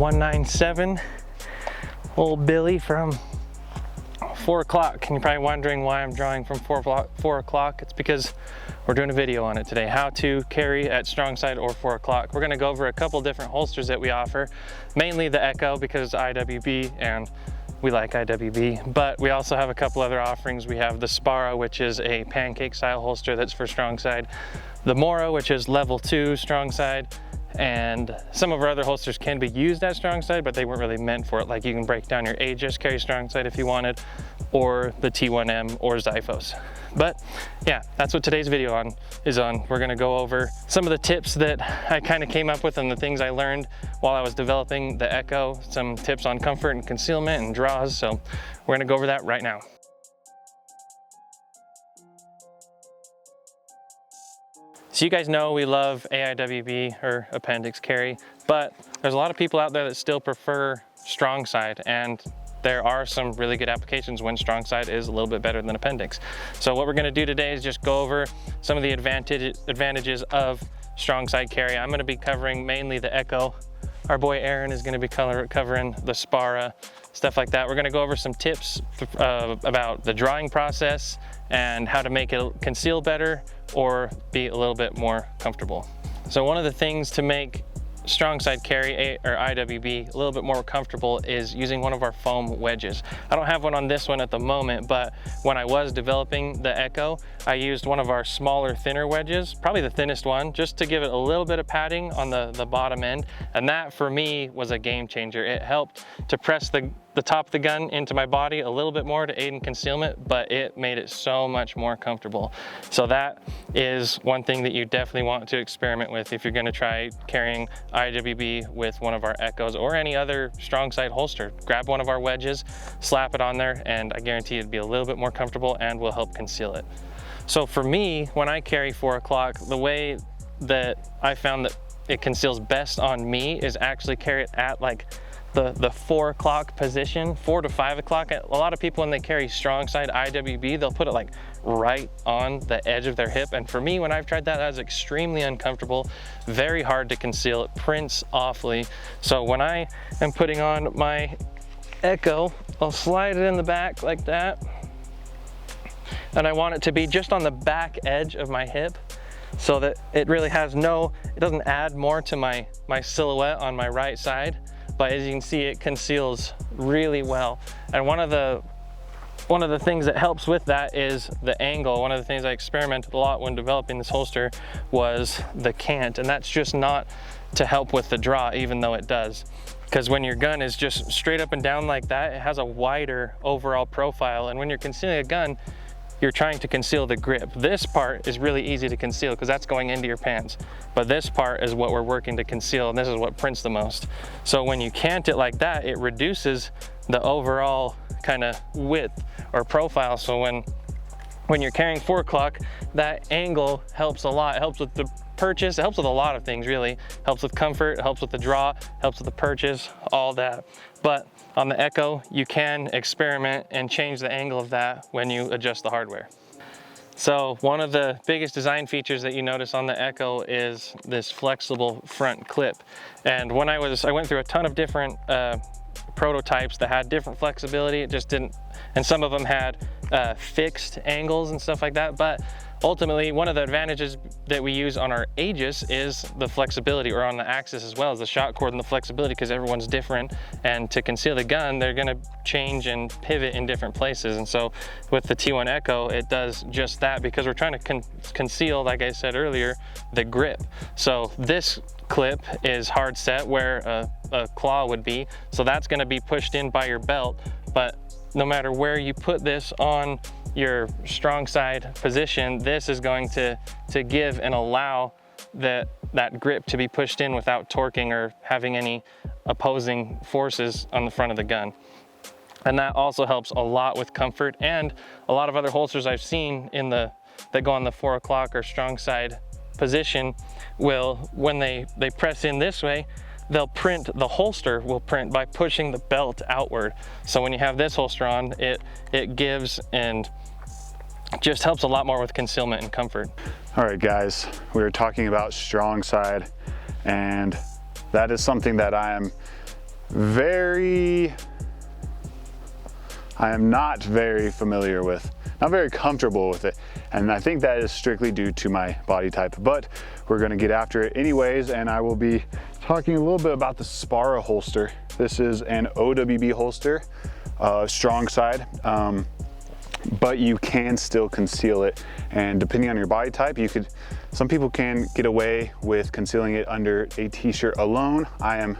197, old Billy from 4 o'clock. And you're probably wondering why I'm drawing from 4 o'clock. It's because we're doing a video on it today, how to carry at strong side or 4 o'clock. We're gonna go over a couple different holsters that we offer, mainly the Echo because IWB and we like IWB, but we also have a couple other offerings. We have the Spara, which is a pancake style holster that's for strong side, the Mora, which is level 2 strong side, and some of our other holsters can be used at strong side, but they weren't really meant for it. Like you can break down your Aegis, carry strong side if you wanted, or the T1M or Xiphos. But yeah, that's what today's video is on. We're gonna go over some of the tips that I kind of came up with and the things I learned while I was developing the Echo, some tips on comfort and concealment and draws. So we're gonna go over that right now. So you guys know we love AIWB or appendix carry, but there's a lot of people out there that still prefer strong side, and there are some really good applications when strong side is a little bit better than appendix. So what we're gonna do today is just go over some of the advantages of strong side carry. I'm gonna be covering mainly the Echo. Our boy Aaron is gonna be covering the Spara, stuff like that. We're gonna go over some tips about the drawing process and how to make it conceal better or be a little bit more comfortable. So one of the things to make strong side carry or IWB a little bit more comfortable is using one of our foam wedges. I don't have one on this one at the moment, but when I was developing the Echo, I used one of our smaller, thinner wedges, probably the thinnest one, just to give it a little bit of padding on the bottom end. And that for me was a game changer. It helped to press the top of the gun into my body a little bit more to aid in concealment, but it made it so much more comfortable. So that is one thing that you definitely want to experiment with if you're gonna try carrying IWB with one of our Echoes or any other strong side holster. Grab one of our wedges, slap it on there, and I guarantee it'd be a little bit more comfortable and will help conceal it. So for me, when I carry 4 o'clock, the way that I found that it conceals best on me is actually carry it at like the 4 o'clock position, 4 to 5 o'clock. A lot of people, when they carry strong side IWB, they'll put it like right on the edge of their hip. And for me, when I've tried that, that's extremely uncomfortable, very hard to conceal. It prints awfully. So when I am putting on my Echo, I'll slide it in the back like that. And I want it to be just on the back edge of my hip so that it really has it doesn't add more to my silhouette on my right side. But as you can see, it conceals really well. And one of the things that helps with that is the angle. One of the things I experimented a lot when developing this holster was the cant, and that's just not to help with the draw, even though it does. Because when your gun is just straight up and down like that, it has a wider overall profile. And when you're concealing a gun, you're trying to conceal the grip. This part is really easy to conceal because that's going into your pants. But this part is what we're working to conceal, and this is what prints the most. So when you cant it like that, it reduces the overall kind of width or profile. So when you're carrying 4 o'clock, that angle helps a lot. It helps with the purchase, it helps with a lot of things really. Helps with comfort, it helps with the draw, helps with the purchase, all that. But on the Echo, you can experiment and change the angle of that when you adjust the hardware. So one of the biggest design features that you notice on the Echo is this flexible front clip. And when I went through a ton of different prototypes that had different flexibility, it just didn't, and some of them had fixed angles and stuff like that. But ultimately, one of the advantages that we use on our Aegis is the flexibility, or on the Axis as well, as the shot cord and the flexibility, because everyone's different. And to conceal the gun, they're gonna change and pivot in different places. And so with the T1 Echo, it does just that, because we're trying to conceal, like I said earlier, the grip. So this clip is hard set where a claw would be. So that's gonna be pushed in by your belt. But no matter where you put this on your strong side position, this is going to give and allow that grip to be pushed in without torquing or having any opposing forces on the front of the gun. And that also helps a lot with comfort. And a lot of other holsters I've seen that go on the 4 o'clock or strong side position will, when they press in this way, the holster will print by pushing the belt outward. So when you have this holster on, it gives and just helps a lot more with concealment and comfort. All right, guys, we were talking about strong side, and that is something that I am I am not very familiar with, not very comfortable with it. And I think that is strictly due to my body type, but we're gonna get after it anyways. And I will be talking a little bit about the Spara holster. This is an OWB holster, strong side, but you can still conceal it. And depending on your body type, some people can get away with concealing it under a t-shirt alone. I am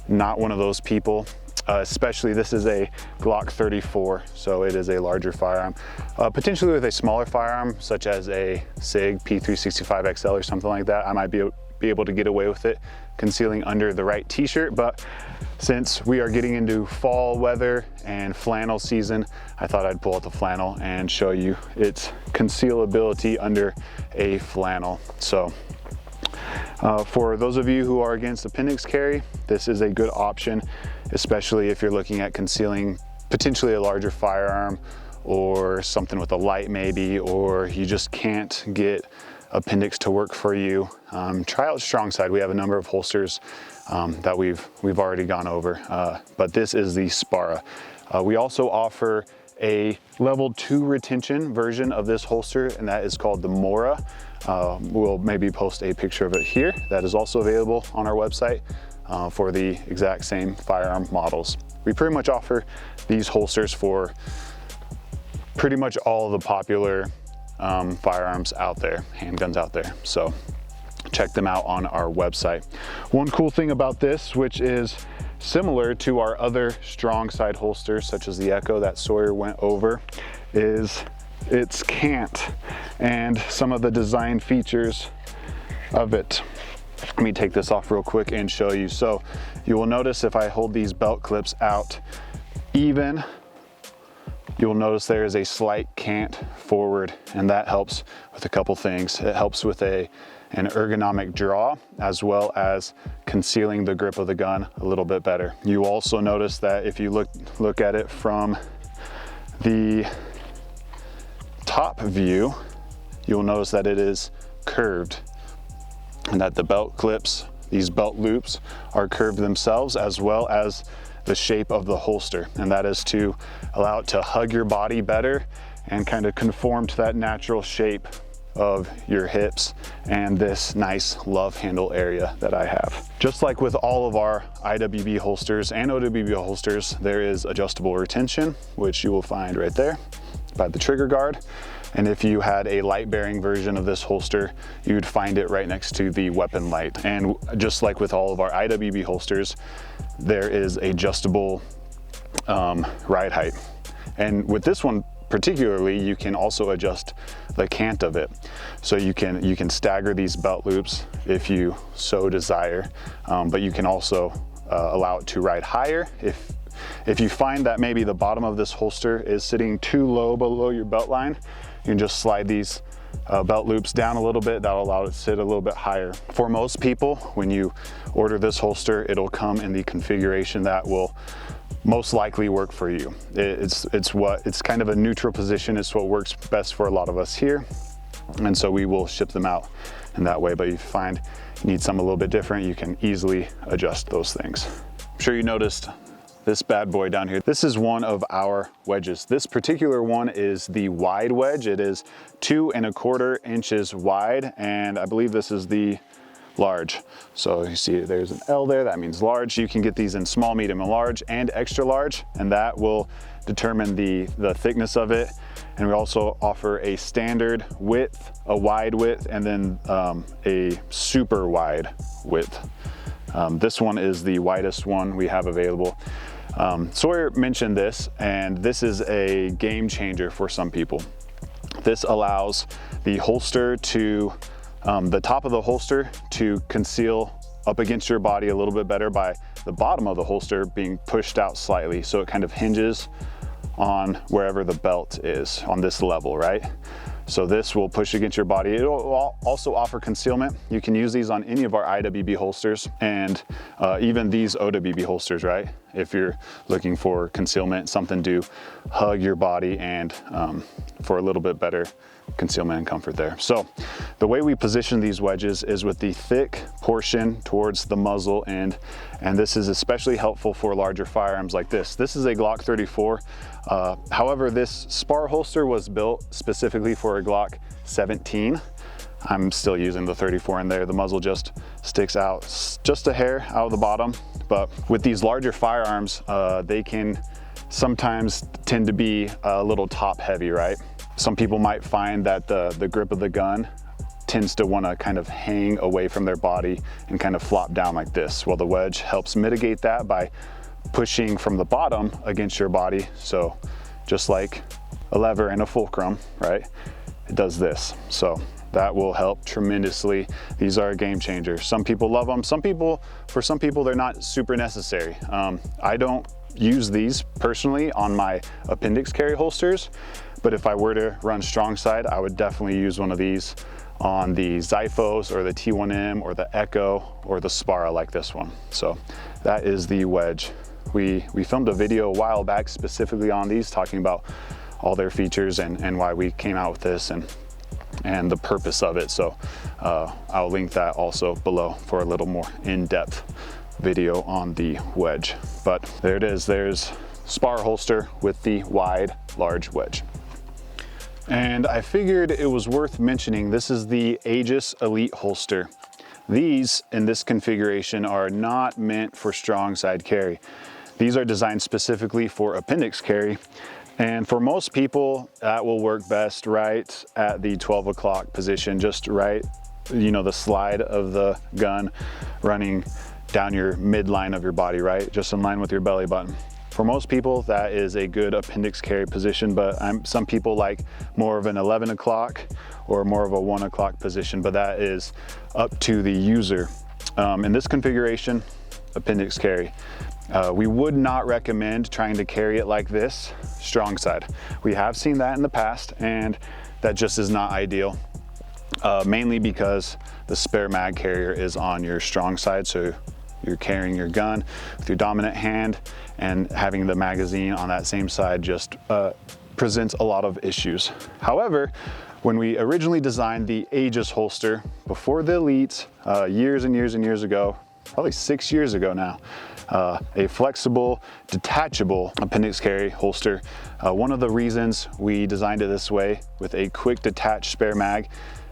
not one of those people. Especially this is a Glock 34, so it is a larger firearm. Potentially with a smaller firearm, such as a SIG P365 XL or something like that, I might be able to get away with it concealing under the right t-shirt. But since we are getting into fall weather and flannel season, I thought I'd pull out the flannel and show you its concealability under a flannel. So for those of you who are against appendix carry, this is a good option, especially if you're looking at concealing potentially a larger firearm or something with a light maybe, or you just can't get appendix to work for you. Try out Strong Side. We have a number of holsters that we've already gone over, but this is the Spara. We also offer a level 2 retention version of this holster, and that is called the Mora. We'll maybe post a picture of it here. That is also available on our website for the exact same firearm models. We pretty much offer these holsters for pretty much all of the popular firearms out there, handguns out there. So check them out on our website. One cool thing about this, which is similar to our other strong side holsters, such as the Echo that Sawyer went over, is its cant and some of the design features of it. Let me take this off real quick and show you. So you will notice if I hold these belt clips out even, you'll notice there is a slight cant forward, and that helps with a couple things. It helps with an ergonomic draw, as well as concealing the grip of the gun a little bit better. You also notice that if you look at it from the top view, you'll notice that it is curved, and that the belt clips, these belt loops, are curved themselves, as well as the shape of the holster. And that is to allow it to hug your body better and kind of conform to that natural shape of your hips and this nice love handle area that I have. Just like with all of our IWB holsters and OWB holsters, there is adjustable retention, which you will find right there by the trigger guard. And if you had a light bearing version of this holster, you'd find it right next to the weapon light. And just like with all of our IWB holsters, there is adjustable ride height. And with this one particularly, you can also adjust the cant of it. So you can stagger these belt loops if you so desire, but you can also allow it to ride higher. If you find that maybe the bottom of this holster is sitting too low below your belt line, you can just slide these belt loops down a little bit. That'll allow it to sit a little bit higher. For most people, when you order this holster, it'll come in the configuration that will most likely work for you. It's kind of a neutral position. It's what works best for a lot of us here. And so we will ship them out in that way. But if you find you need something a little bit different, you can easily adjust those things. I'm sure you noticed this bad boy down here. This is one of our wedges. This particular one is the wide wedge. It is 2 1/4 inches wide, and I believe this is the large. So you see there's an L there, that means large. You can get these in small, medium, and large, and extra large, and that will determine the thickness of it. And we also offer a standard width, a wide width, and then a super wide width. This one is the widest one we have available. Sawyer mentioned this, and this is a game changer for some people. This allows the holster to, the top of the holster to conceal up against your body a little bit better by the bottom of the holster being pushed out slightly. So it kind of hinges on wherever the belt is on this level, right? So this will push against your body. It will also offer concealment. You can use these on any of our IWB holsters and even these OWB holsters, right? If you're looking for concealment, something to hug your body and for a little bit better concealment and comfort there. So the way we position these wedges is with the thick portion towards the muzzle end, and this is especially helpful for larger firearms like this. This is a Glock 34. However, this spar holster was built specifically for a Glock 17. I'm still using the 34 in there. The muzzle just sticks out just a hair out of the bottom. But with these larger firearms, they can sometimes tend to be a little top heavy, right? Some people might find that the grip of the gun tends to want to kind of hang away from their body and kind of flop down like this. Well, the wedge helps mitigate that by pushing from the bottom against your body. So just like a lever and a fulcrum, right? It does this. So that will help tremendously. These are a game changer. Some people love them. For some people, they're not super necessary. I don't use these personally on my appendix carry holsters, but if I were to run strong side, I would definitely use one of these on the Xiphos or the T1M or the Echo or the Spara like this one. So that is the wedge. We filmed a video a while back specifically on these, talking about all their features and why we came out with this and the purpose of it. So I'll link that also below for a little more in-depth video on the wedge. But there it is. There's spar holster with the wide, large wedge. And I figured it was worth mentioning, this is the Aegis Elite holster. These in this configuration are not meant for strong side carry. These are designed specifically for appendix carry. And for most people, that will work best right at the 12 o'clock position, just right, you know, the slide of the gun running down your midline of your body, right? Just in line with your belly button. For most people, that is a good appendix carry position, but some people like more of an 11 o'clock or more of a 1 o'clock position, but that is up to the user. In this configuration, appendix carry. We would not recommend trying to carry it like this, strong side. We have seen that in the past, and that just is not ideal. Mainly because the spare mag carrier is on your strong side, so you're carrying your gun with your dominant hand, and having the magazine on that same side just presents a lot of issues. However, when we originally designed the Aegis holster before the Elite, years and years and years ago, probably 6 years ago now, a flexible, detachable appendix carry holster. One of the reasons we designed it this way with a quick detached spare mag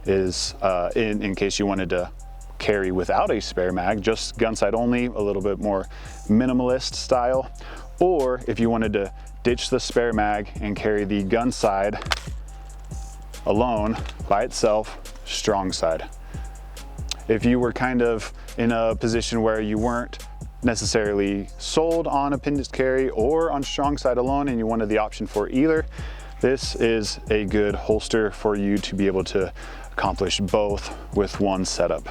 is in case you wanted to carry without a spare mag, just gun sight only, a little bit more minimalist style, or if you wanted to ditch the spare mag and carry the gun side alone by itself, strong side. If you were kind of in a position where you weren't necessarily sold on appendix carry or on strong side alone and you wanted the option for either, this is a good holster for you to be able to accomplish both with one setup.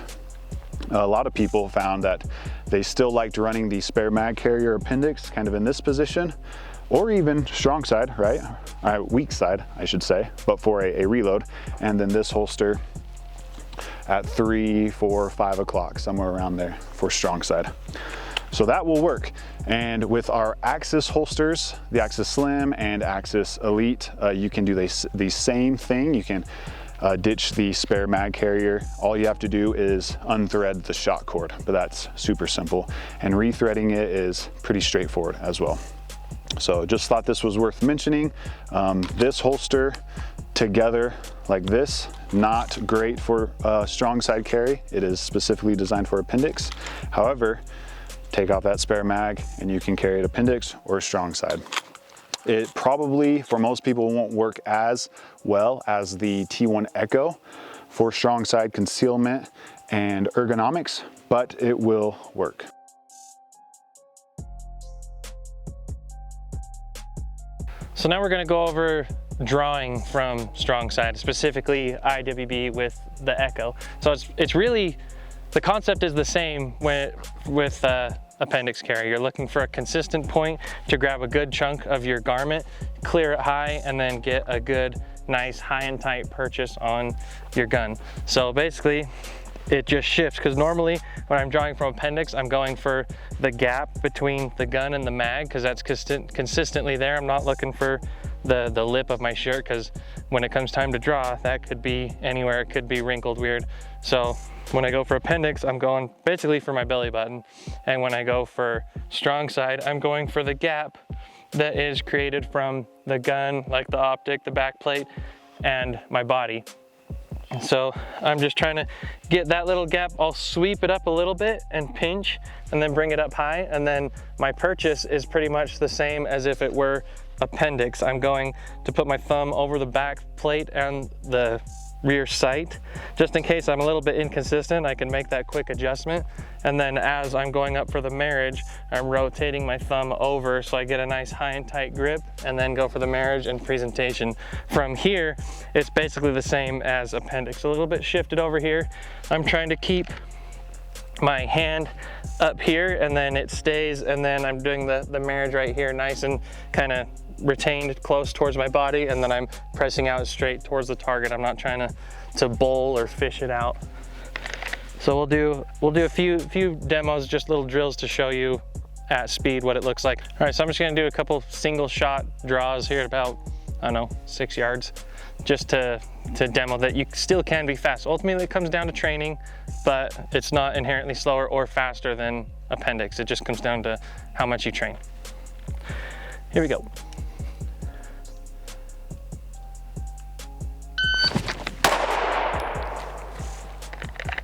A lot of people found that they still liked running the spare mag carrier appendix kind of in this position, or even strong side, right? Weak side, I should say, but for a reload. And then this holster at 3, 4, 5 o'clock, somewhere around there for strong side. So that will work. And with our Axis holsters, the Axis Slim and Axis Elite, you can do the same thing. You can ditch the spare mag carrier. All you have to do is unthread the shock cord, but that's super simple. And rethreading it is pretty straightforward as well. So just thought this was worth mentioning. This holster together like this, not great for strong side carry. It is specifically designed for appendix. However, take off that spare mag and you can carry it appendix or strong side. It probably, for most people, won't work as well as the T1 Echo for strong side concealment and ergonomics, but it will work. So now we're going to go over drawing from strong side, specifically IWB with the Echo. So it's really, the concept is the same with appendix carry. You're looking for a consistent point to grab a good chunk of your garment, clear it high, and then get a good, nice, high and tight purchase on your gun. So basically, it just shifts, because normally when I'm drawing from appendix, I'm going for the gap between the gun and the mag, because that's consistently there. I'm not looking for the lip of my shirt, because when it comes time to draw, that could be anywhere. It could be wrinkled weird. So when I go for appendix, I'm going basically for my belly button. And when I go for strong side, I'm going for the gap that is created from the gun, like the optic, the back plate, and my body. So I'm just trying to get that little gap. I'll sweep it up a little bit and pinch and then bring it up high. And then my purchase is pretty much the same as if it were appendix. I'm going to put my thumb over the back plate and the rear sight. Just in case I'm a little bit inconsistent, I can make that quick adjustment. And then as I'm going up for the marriage, I'm rotating my thumb over so I get a nice high and tight grip, and then go for the marriage and presentation. From here, it's basically the same as appendix. A little bit shifted over here. I'm trying to keep my hand up here, and then it stays, and then I'm doing the marriage right here, nice and kind of retained close towards my body, and then I'm pressing out straight towards the target. I'm not trying to bowl or fish it out. So we'll do a few demos, just little drills to show you at speed what it looks like. All right, so I'm just gonna do a couple single shot draws here at about, I don't know, 6 yards, just to demo that you still can be fast. Ultimately, it comes down to training, but it's not inherently slower or faster than appendix. It just comes down to how much you train. Here we go.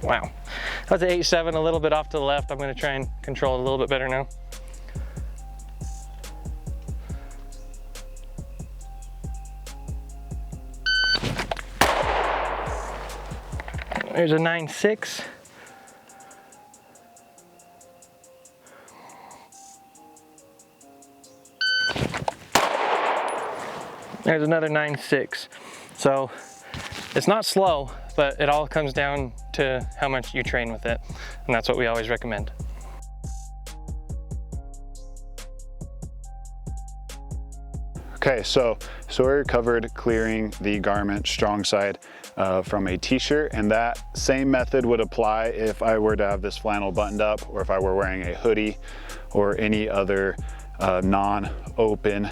Wow, that's an 8-7, a little bit off to the left. I'm gonna try and control it a little bit better now. There's a 9-6. There's another 9-6. So it's not slow, but it all comes down to how much you train with it. And that's what we always recommend. Okay, so Sawyer covered clearing the garment strong side from a t-shirt, and that same method would apply if I were to have this flannel buttoned up, or if I were wearing a hoodie or any other non-open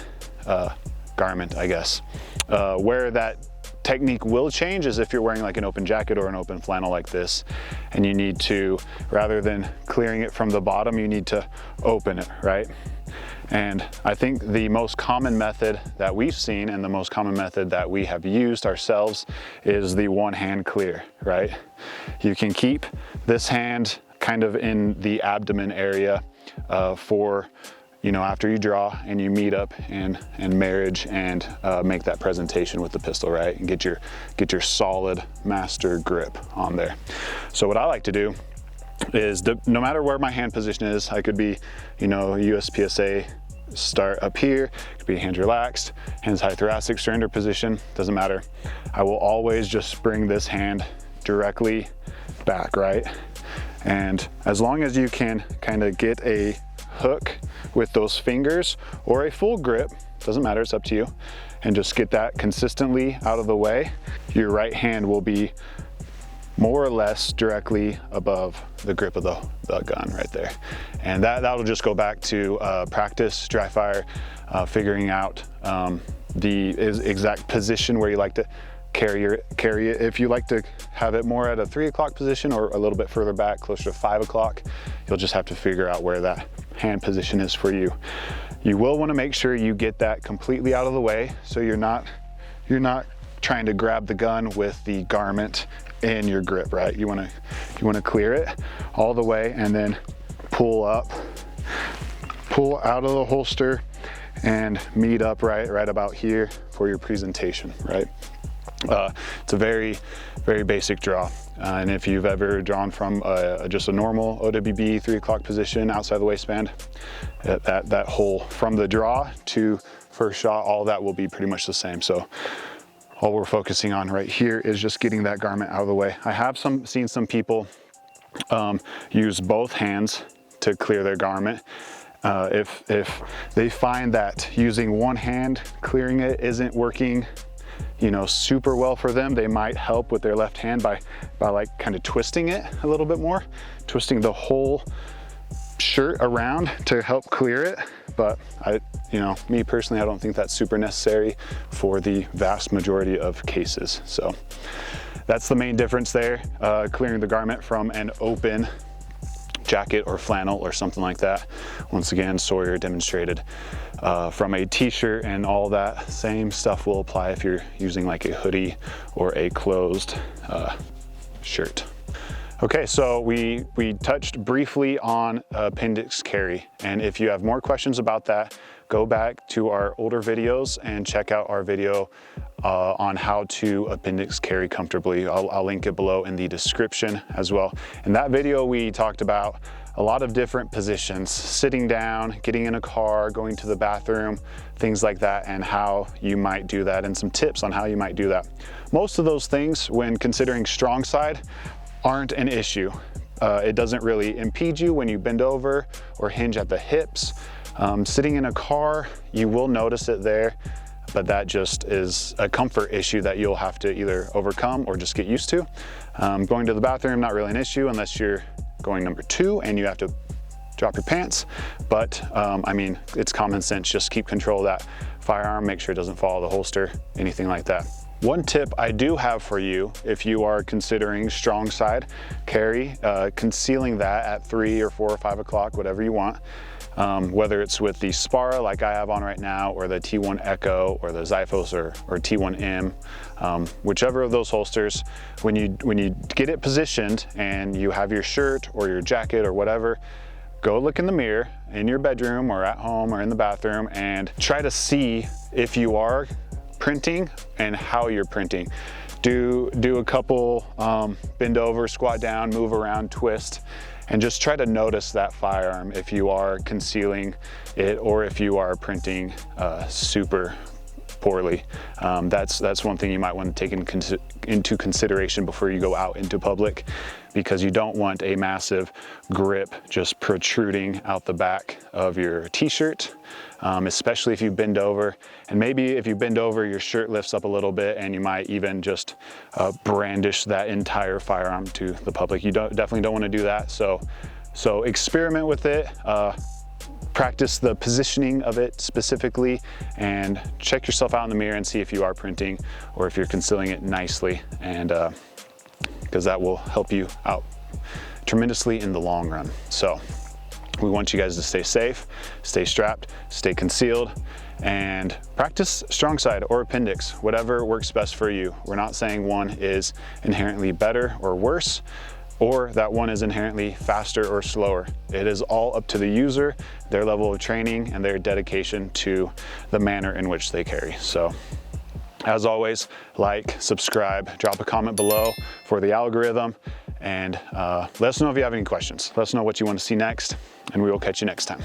garment, I guess. Where that technique will change is if you're wearing like an open jacket or an open flannel like this, and you need to, rather than clearing it from the bottom, you need to open it, right? And I think the most common method that we've seen, and the most common method that we have used ourselves, is the one hand clear, right? You can keep this hand kind of in the abdomen area for, you know, after you draw and you meet up and marriage and make that presentation with the pistol, right? And get your solid master grip on there. So what I like to do is, no matter where my hand position is, I could be, you know, USPSA start up here, could be hands relaxed, hands high thoracic, surrender position, doesn't matter. I will always just bring this hand directly back, right? And as long as you can kind of get a hook with those fingers, or a full grip, doesn't matter, it's up to you, and just get that consistently out of the way, your right hand will be more or less directly above the grip of the gun right there. And that'll just go back to practice, dry fire, figuring out the exact position where you like to carry it. If you like to have it more at a 3 o'clock position, or a little bit further back, closer to 5 o'clock, you'll just have to figure out where that hand position is for you. You will want to make sure you get that completely out of the way, so you're not trying to grab the gun with the garment in your grip, right? You want to clear it all the way, and then pull out of the holster and meet up right about here for your presentation, right? It's a very, very basic draw. And if you've ever drawn from just a normal OWB 3 o'clock position outside the waistband, that whole, from the draw to first shot, all that will be pretty much the same. So all we're focusing on right here is just getting that garment out of the way. I have seen some people use both hands to clear their garment. If they find that using one hand clearing it isn't working you know, super well for them. They might help with their left hand by like kind of twisting it a little bit more, twisting the whole shirt around to help clear it. But you know, me personally, I don't think that's super necessary for the vast majority of cases. So that's the main difference there, clearing the garment from an open jacket or flannel or something like that. Once again, Sawyer demonstrated from a t-shirt, and all that same stuff will apply if you're using like a hoodie or a closed shirt. Okay, so we touched briefly on appendix carry, and if you have more questions about that, go back to our older videos and check out our video on how to appendix carry comfortably. I'll link it below in the description as well. In that video, we talked about a lot of different positions: sitting down, getting in a car, going to the bathroom, things like that, and how you might do that, and some tips on how you might do that. Most of those things, when considering strong side, aren't an issue. It doesn't really impede you when you bend over or hinge at the hips. Sitting in a car, you will notice it there, but that just is a comfort issue that you'll have to either overcome or just get used to. Going to the bathroom, not really an issue unless you're going number 2 and you have to drop your pants. But I mean, it's common sense. Just keep control of that firearm, make sure it doesn't fall out of the holster, anything like that. One tip I do have for you, if you are considering strong side carry, concealing that at 3 or 4 or 5 o'clock, whatever you want, whether it's with the Spara like I have on right now, or the T1 Echo, or the Xiphos, or T1M, whichever of those holsters, when you get it positioned and you have your shirt or your jacket or whatever, go look in the mirror in your bedroom or at home or in the bathroom and try to see if you are printing and how you're printing. Do a couple bend over, squat down, move around, twist, and just try to notice that firearm if you are concealing it or if you are printing super poorly. That's one thing you might want to take into consideration before you go out into public, because you don't want a massive grip just protruding out the back of your t-shirt, especially if you bend over. And maybe if you bend over, your shirt lifts up a little bit, and you might even just brandish that entire firearm to the public. You definitely don't want to do that. So experiment with it. Practice the positioning of it specifically, and check yourself out in the mirror and see if you are printing or if you're concealing it nicely, and because that will help you out tremendously in the long run. So we want you guys to stay safe, stay strapped, stay concealed, and practice strong side or appendix, whatever works best for you. We're not saying one is inherently better or worse, or that one is inherently faster or slower. It is all up to the user, their level of training, and their dedication to the manner in which they carry. So as always, like, subscribe, drop a comment below for the algorithm, and let us know if you have any questions. Let us know what you want to see next, and we will catch you next time.